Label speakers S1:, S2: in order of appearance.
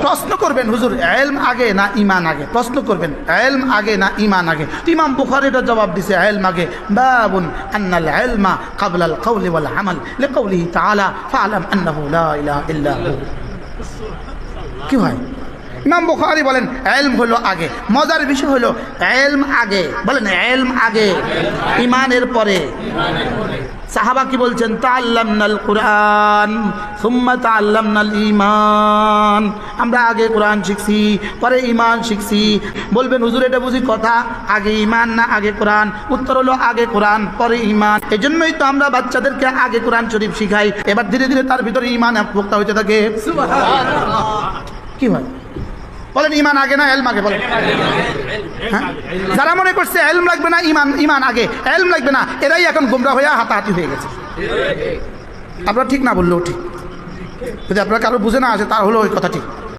S1: প্রশ্ন করবেন হুজুর ইলম আগে না ঈমান আগে, প্রশ্ন করবেন ইলম আগে না ঈমান আগে। ইমাম বুখারী এটা জবাব দিছে ইলম আগে। বাবুন আন্নাল ইলমা ক্বাবলাল কওলি ওয়াল আমাল লিকাউলিহি তাআলা ফাআলাম আন্নাহু লা ইলাহা ইল্লা হু। কি হয়? ইমাম বুখারী বলেন ইলম হলো আগে। মজার বিষয় হলো ইলম আগে, বলেন ইলম আগে, ঈমানের পরে। সাহাবা কি বলছেন? তাআল্লামনাল কুরআন সুম্মা তাআল্লামনাল ঈমান, আমরা আগে কোরআন শিখছি পরে ঈমান শিখছি। বলবেন হুজুর এটা বুঝি কথা, আগে ঈমান না আগে কোরআন? উত্তর হলো আগে কোরআন পরে ঈমান। এজন্যই তো আমরা বাচ্চাদেরকে আগে কোরআন শরীফ শিখাই, এবার ধীরে ধীরে তার ভিতরে ঈমান পোক্তা হইতে থাকে। সুবহানাল্লাহ। কি হয় বলেন? ঈমান আগে না ইলম আগে? বলেন। হ্যাঁ, যারা মনে করছে ইলম লাগবে না ঈমান আগে, ইলম লাগবে না, এরাই এখন গোমরা হয়ে হাতাহাতি হয়ে গেছে। আপনারা ঠিক না বললেও ঠিক, যদি আপনারা কারো বুঝে না আসে তার হলো ওই কথা ঠিক।